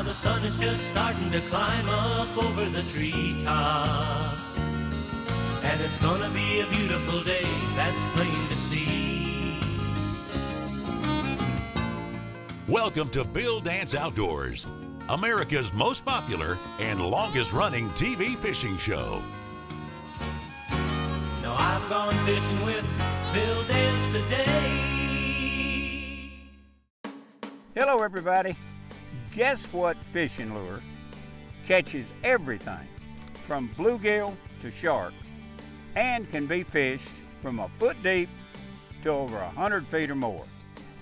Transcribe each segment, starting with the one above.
the sun is just starting to climb up over the treetops. And it's gonna be a beautiful day, that's plain to see. Welcome to Bill Dance Outdoors, America's most popular and longest running TV fishing show. Now I've gone fishing with Bill Dance today. Hello everybody. Guess what fishing lure catches everything from bluegill to shark and can be fished from a foot deep to over 100 feet or more?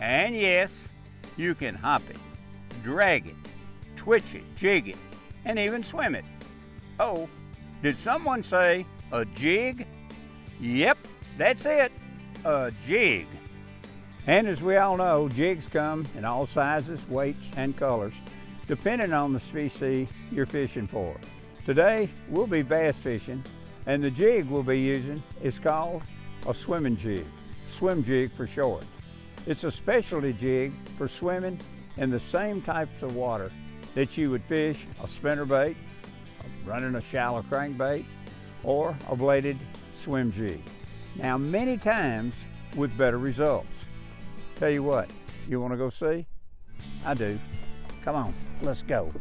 And yes, you can hop it, drag it, twitch it, jig it, and even swim it. Oh, did someone say a jig? Yep, that's it, a jig. And as we all know, jigs come in all sizes, weights, and colors, depending on the species you're fishing for. Today, we'll be bass fishing, and the jig we'll be using is called a swimming jig, swim jig for short. It's a specialty jig for swimming in the same types of water that you would fish a spinnerbait, running a shallow crankbait, or a bladed swim jig. Now, many times with better results. Tell you what, you want to go see? I do. Come on, let's go.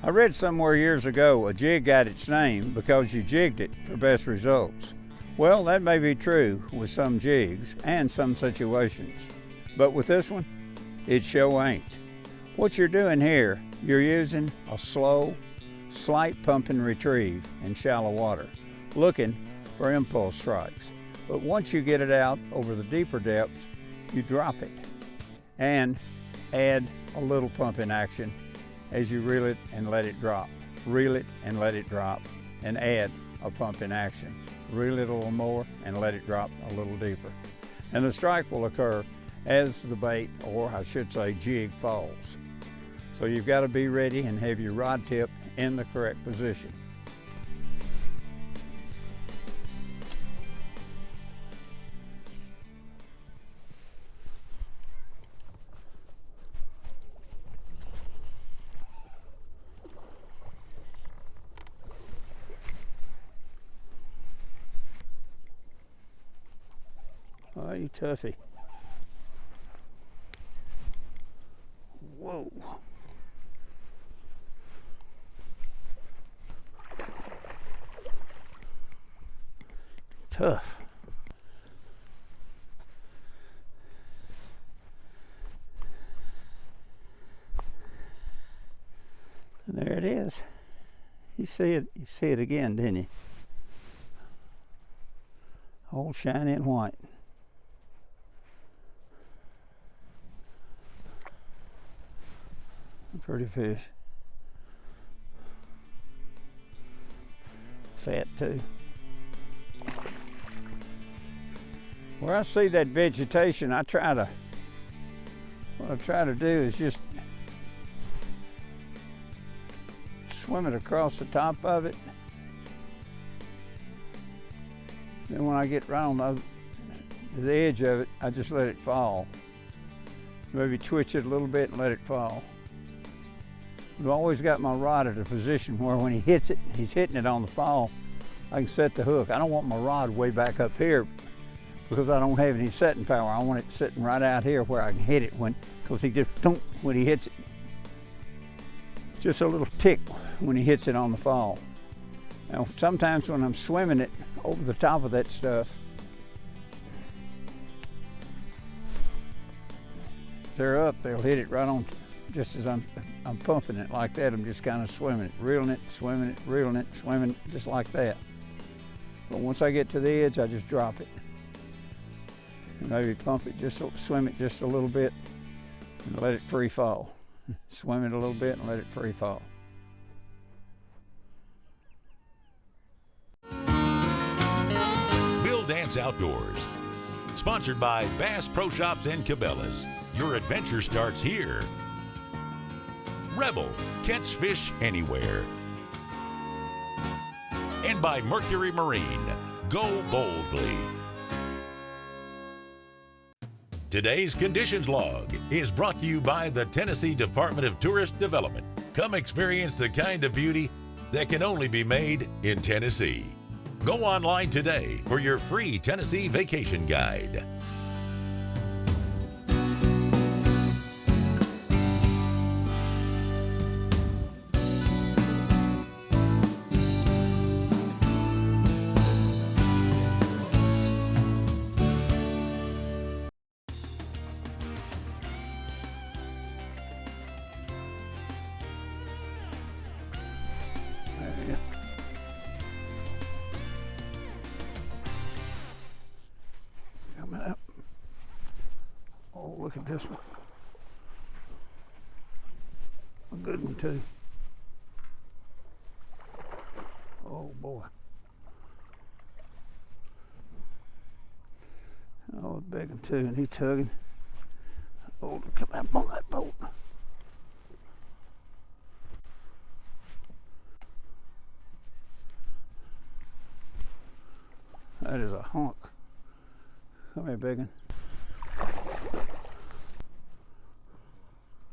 I read somewhere years ago a jig got its name because you jigged it for best results. Well, that may be true with some jigs and some situations, but with this one, it sure ain't. What you're doing here, you're using a slow, slight pump and retrieve in shallow water, looking for impulse strikes. But once you get it out over the deeper depths, you drop it and add a little pumping action as you reel it and let it drop. Reel it and let it drop and add a pumping action. Reel it a little more and let it drop a little deeper. And the strike will occur as the bait, or I should say jig, falls. So you've got to be ready and have your rod tip in the correct position. Oh, you toughie. Whoa. Tough. And there it is. You see it again, didn't you? All shiny and white. Pretty fish. Fat too. Where I see that vegetation, what I try to do is just swim it across the top of it. Then when I get right on the edge of it, I just let it fall. Maybe twitch it a little bit and let it fall. I've always got my rod at a position where when he hits it, he's hitting it on the fall, I can set the hook. I don't want my rod way back up here because I don't have any setting power. I want it sitting right out here where I can hit it because he just don't, when he hits it, just a little tick when he hits it on the fall. Now, sometimes when I'm swimming it over the top of that stuff, if they're up, they'll hit it right on. Just as I'm pumping it like that, I'm just kind of swimming it, reeling it, swimming it, reeling it, swimming it, just like that. But once I get to the edge, I just drop it. And maybe pump it, just swim it just a little bit and let it free fall. Swim it a little bit and let it free fall. Bill Dance Outdoors, sponsored by Bass Pro Shops and Cabela's. Your adventure starts here. Rebel, catch fish anywhere. And by Mercury Marine, go boldly. Today's Conditions Log is brought to you by the Tennessee Department of Tourist Development. Come experience the kind of beauty that can only be made in Tennessee. Go online today for your free Tennessee vacation guide. Coming up. Oh, look at this one. A good one too. Oh boy. Oh, a big one too, and he's tugging. Oh, come up on that boat. That is a hunk. Come here, big one.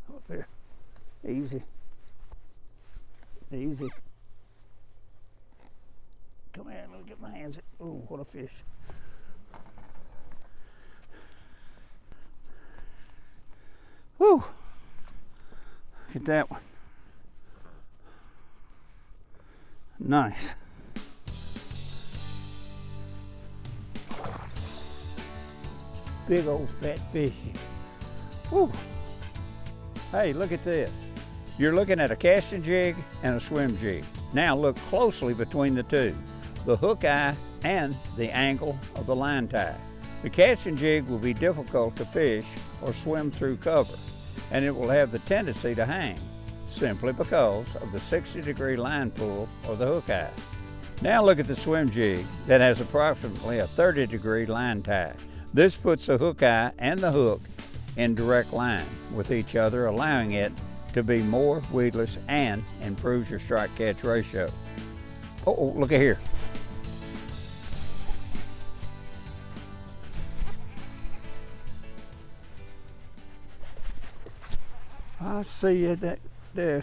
Up there. Easy. Easy. Come here, let me get my hands. Oh, what a fish. Whew. Look at that one. Nice. Big old fat fishy. Woo. Hey, look at this. You're looking at a casting jig and a swim jig. Now look closely between the two, the hook eye and the angle of the line tie. The casting jig will be difficult to fish or swim through cover, and it will have the tendency to hang, simply because of the 60-degree line pull or the hook eye. Now look at the swim jig that has approximately a 30-degree line tie. This puts the hook eye and the hook in direct line with each other, allowing it to be more weedless and improves your strike catch ratio. Oh, look at here. I see you there.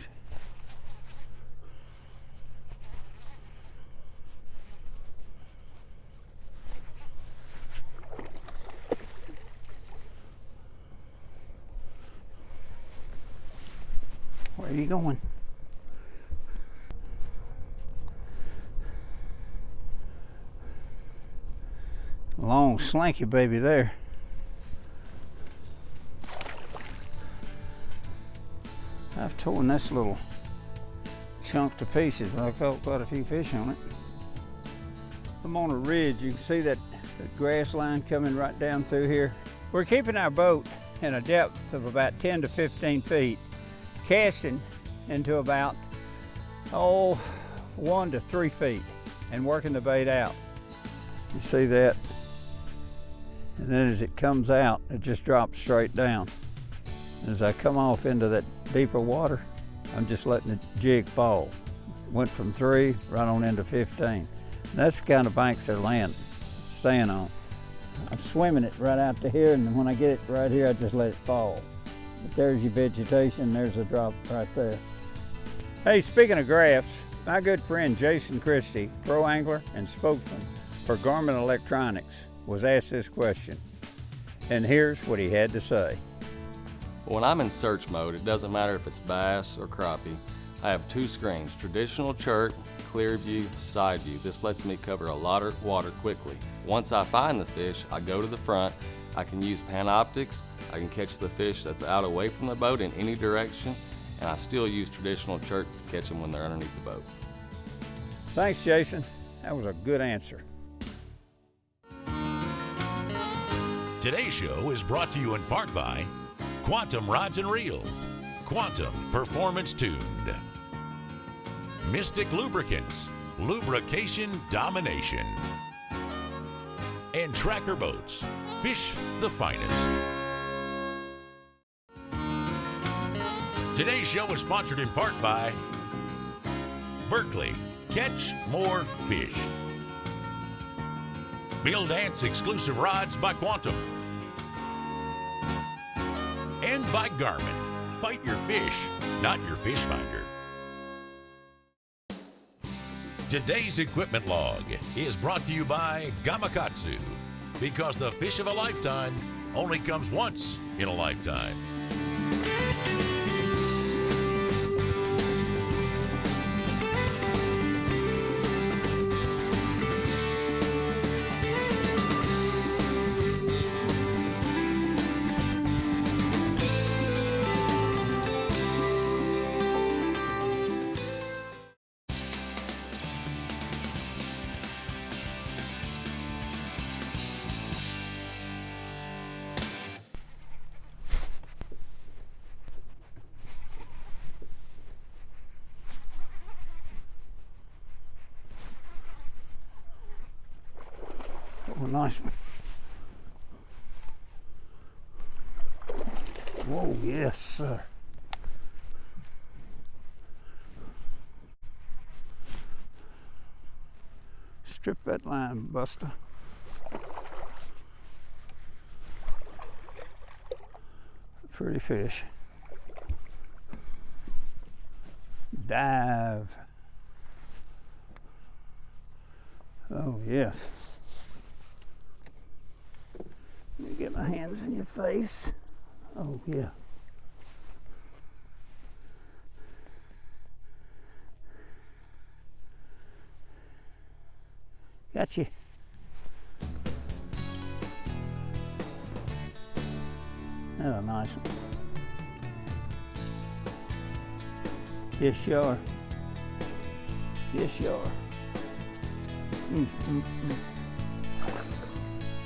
Where are you going? Long slanky baby there. I've torn this little chunk to pieces, but I've caught quite a few fish on it. I'm on a ridge. You can see that grass line coming right down through here. We're keeping our boat in a depth of about 10 to 15 feet, casting into about 1 to 3 feet and working the bait out. You see that? And then as it comes out, it just drops straight down. As I come off into that deeper water, I'm just letting the jig fall. Went from 3 right on into 15. And that's the kind of banks they're staying on. I'm swimming it right out to here, and when I get it right here, I just let it fall. But there's your vegetation, there's a drop right there. Hey, speaking of graphs, my good friend Jason Christie, pro angler and spokesman for Garmin Electronics, was asked this question, and here's what he had to say. When I'm in search mode, it doesn't matter if it's bass or crappie. I have 2 screens, traditional chert, clear view, side view. This lets me cover a lot of water quickly. Once I find the fish, I go to the front. I can use Panoptics. I can catch the fish that's out away from the boat in any direction, and I still use traditional chert to catch them when they're underneath the boat. Thanks, Jason. That was a good answer. Today's show is brought to you in part by Quantum Rods and Reels, Quantum Performance Tuned, Mystic Lubricants, Lubrication Domination, and Tracker Boats, Fish the Finest. Today's show is sponsored in part by Berkeley, Catch More Fish, Bill Dance Exclusive Rods by Quantum, by Garmin. Fight your fish, not your fish finder. Today's equipment log is brought to you by Gamakatsu, because the fish of a lifetime only comes once in a lifetime. Oh, nice one. Whoa, yes, sir. Strip that line, Buster. Pretty fish. Dive. Oh, yes. Let me get my hands in your face. Oh, yeah. Got you. That's a nice one. Yes, you are. Yes, you are.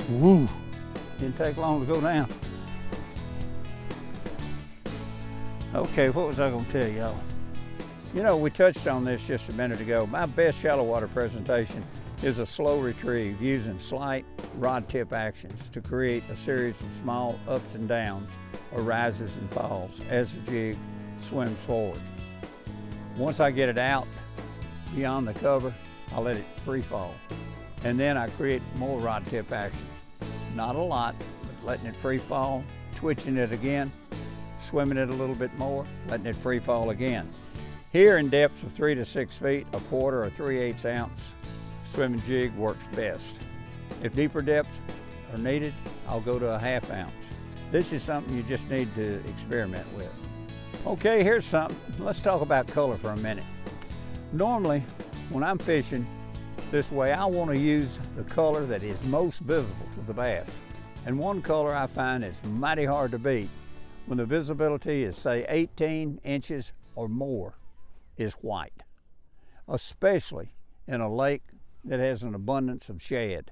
Woo. Didn't take long to go down. Okay, what was I going to tell y'all? You know, we touched on this just a minute ago. My best shallow water presentation is a slow retrieve using slight rod tip actions to create a series of small ups and downs or rises and falls as the jig swims forward. Once I get it out beyond the cover, I let it free fall. And then I create more rod tip action. Not a lot, but letting it free fall, twitching it again, swimming it a little bit more, letting it free fall again. Here in depths of 3 to 6 feet, a quarter or 3/8 ounce swimming jig works best. If deeper depths are needed, I'll go to a 1/2 ounce. This is something you just need to experiment with. Okay, here's something. Let's talk about color for a minute. Normally, when I'm fishing this way, I want to use the color that is most visible to the bass. And one color I find is mighty hard to beat when the visibility is, say, 18 inches or more, is white, especially in a lake that has an abundance of shad.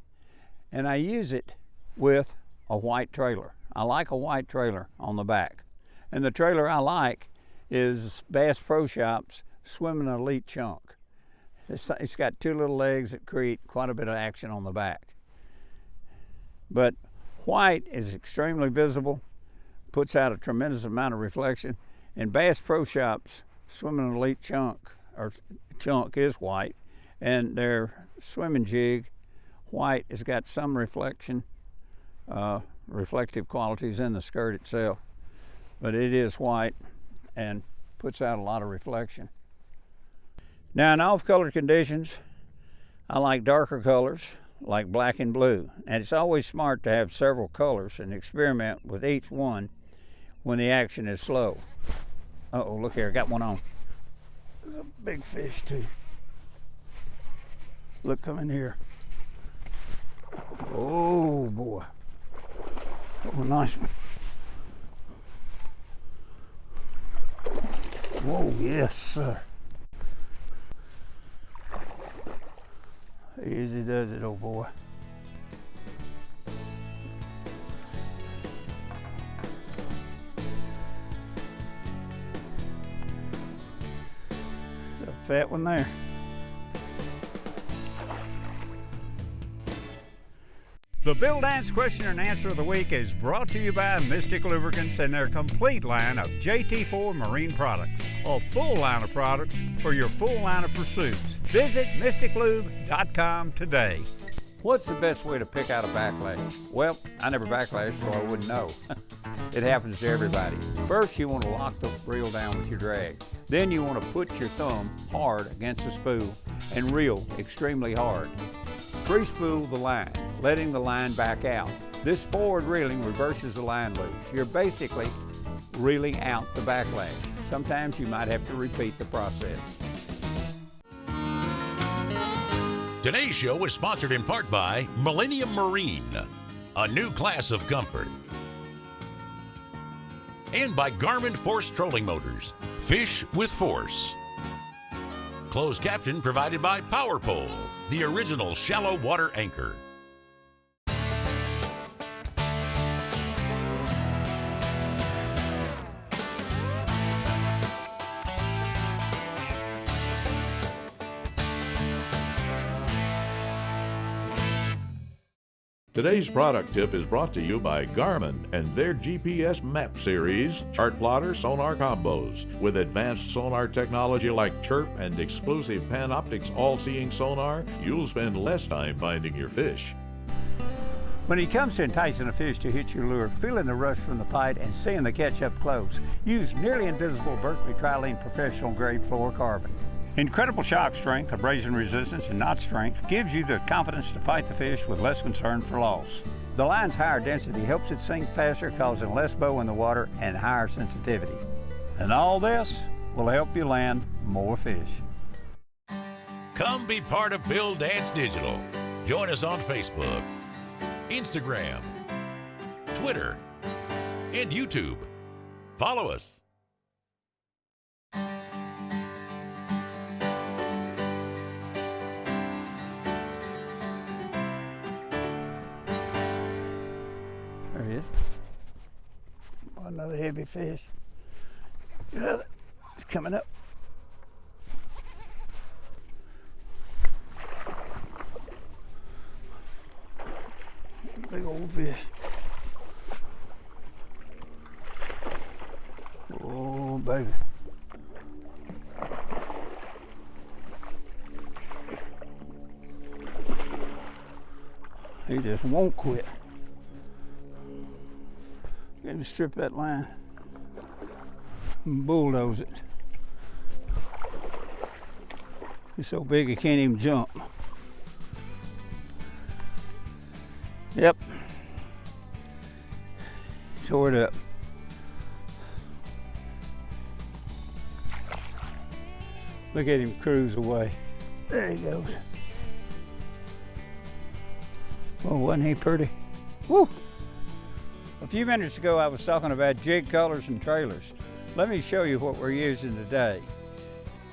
And I use it with a white trailer. I like a white trailer on the back. And the trailer I like is Bass Pro Shop's Swimmin Elite Chunk. It's got 2 little legs that create quite a bit of action on the back. But white is extremely visible, puts out a tremendous amount of reflection, and Bass Pro Shop's Swimmin Elite Chunk is white, and their swimming jig, white, has got some reflective qualities in the skirt itself, but it is white and puts out a lot of reflection. Now, in off-color conditions, I like darker colors, like black and blue. And it's always smart to have several colors and experiment with each one when the action is slow. Uh-oh, look here, I got one on. There's a big fish, too. Look, come in here. Oh, boy. Oh, nice one. Whoa, yes, sir. Easy does it, old boy. There's a fat one there. The Bill Dance Question and Answer of the Week is brought to you by Mystic Lubricants and their complete line of JT4 marine products. A full line of products for your full line of pursuits. Visit mysticlube.com today. What's the best way to pick out a backlash? Well, I never backlashed, so I wouldn't know. It happens to everybody. First, you want to lock the reel down with your drag. Then you want to put your thumb hard against the spool and reel extremely hard. Free spool the line, letting the line back out. This forward reeling reverses the line loop. You're basically reeling out the backlash. Sometimes you might have to repeat the process. Today's show is sponsored in part by Millennium Marine, a new class of comfort. And by Garmin Force Trolling Motors, fish with force. Closed caption provided by Power Pole, the original shallow water anchor. Today's product tip is brought to you by Garmin and their GPS map series, chart plotter sonar combos. With advanced sonar technology like Chirp and exclusive Panoptix all-seeing sonar, you'll spend less time finding your fish. When it comes to enticing a fish to hit your lure, feeling the rush from the bite and seeing the catch up close, use nearly invisible Berkeley Trilene professional grade fluorocarbon. Incredible shock strength, abrasion resistance, and knot strength gives you the confidence to fight the fish with less concern for loss. The line's higher density helps it sink faster, causing less bow in the water and higher sensitivity. And all this will help you land more fish. Come be part of Bill Dance Digital. Join us on Facebook, Instagram, Twitter, and YouTube. Follow us. There he is. Another heavy fish. Another. It's coming up. Big old fish. Oh, baby. He just won't quit. Get him to strip that line and bulldoze it. He's so big he can't even jump. Yep. Tore it up. Look at him cruise away. There he goes. Oh, wasn't he pretty? Woo! A few minutes ago I was talking about jig colors and trailers. Let me show you what we're using today.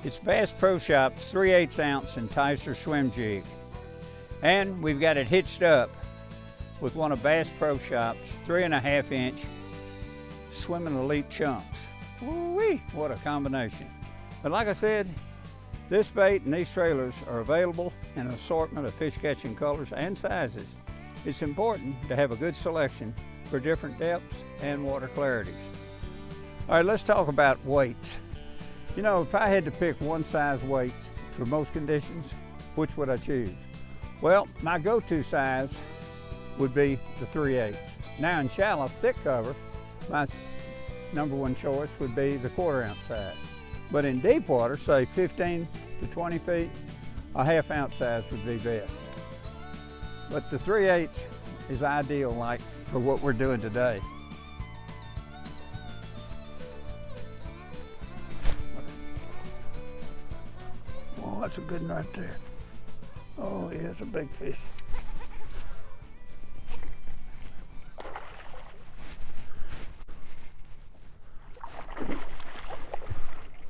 It's Bass Pro Shop's 3/8 ounce Enticer swim jig. And we've got it hitched up with one of Bass Pro Shop's 3.5 inch Swimmin Elite chunks. Woo-wee, what a combination. But like I said, this bait and these trailers are available in an assortment of fish catching colors and sizes. It's important to have a good selection for different depths and water clarities. All right, let's talk about weights. You know, if I had to pick one size weight for most conditions, which would I choose? Well, my go-to size would be the 3/8. Now in shallow, thick cover, my number one choice would be the 1/4 ounce size. But in deep water, say 15 to 20 feet, a 1/2 ounce size would be best. But the 3/8 is ideal, like for what we're doing today. Oh, that's a good one right there. Oh, yeah, it's a big fish.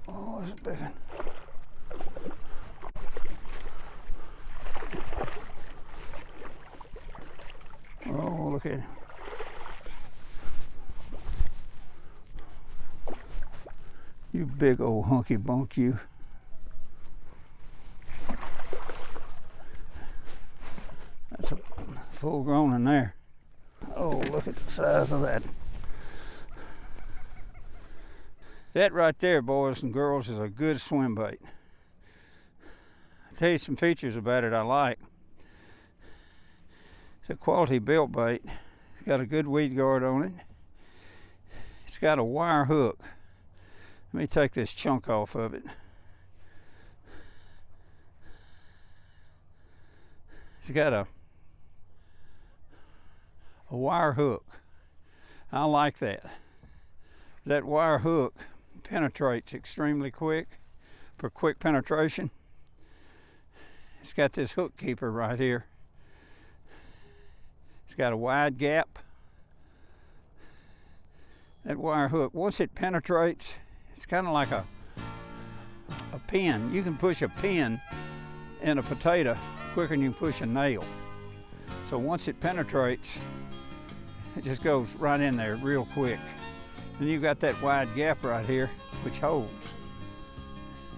Oh, it's a big one. Oh, look at him. You big old hunky bunk, you. That's a full grown in there. Oh, look at the size of that. That right there, boys and girls, is a good swim bait. I'll tell you some features about it I like. It's a quality built bait. It's got a good weed guard on it. It's got a wire hook. Let me take this chunk off of it. It's got a wire hook. I like that. That wire hook penetrates extremely quick for quick penetration. It's got this hook keeper right here. It's got a wide gap. That wire hook, once it penetrates, it's kind of like a pin. You can push a pin in a potato quicker than you can push a nail. So once it penetrates, it just goes right in there real quick. Then you've got that wide gap right here, which holds.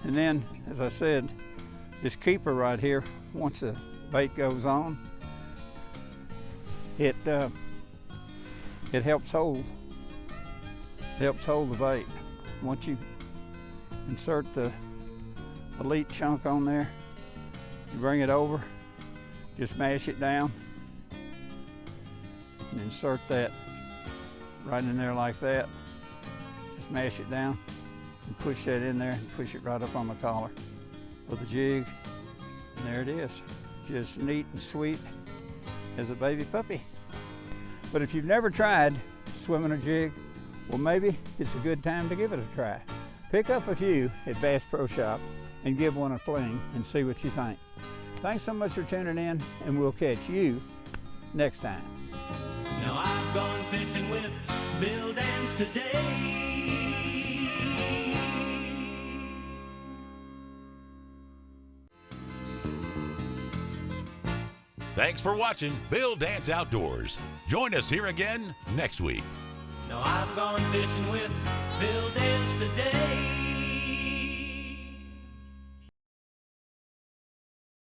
And then, as I said, this keeper right here, once the bait goes on, it helps hold the bait. Once you insert the elite chunk on there, you bring it over, just mash it down, and insert that right in there like that. Just mash it down and push that in there and push it right up on the collar with a jig. And there it is. Just neat and sweet as a baby puppy. But if you've never tried swimming a jig, well, maybe it's a good time to give it a try. Pick up a few at Bass Pro Shop and give one a fling and see what you think. Thanks so much for tuning in, and we'll catch you next time. Now I've gone fishing with Bill Dance today. Thanks for watching Bill Dance Outdoors. Join us here again next week. Now I've gone fishing with Bill Dance today.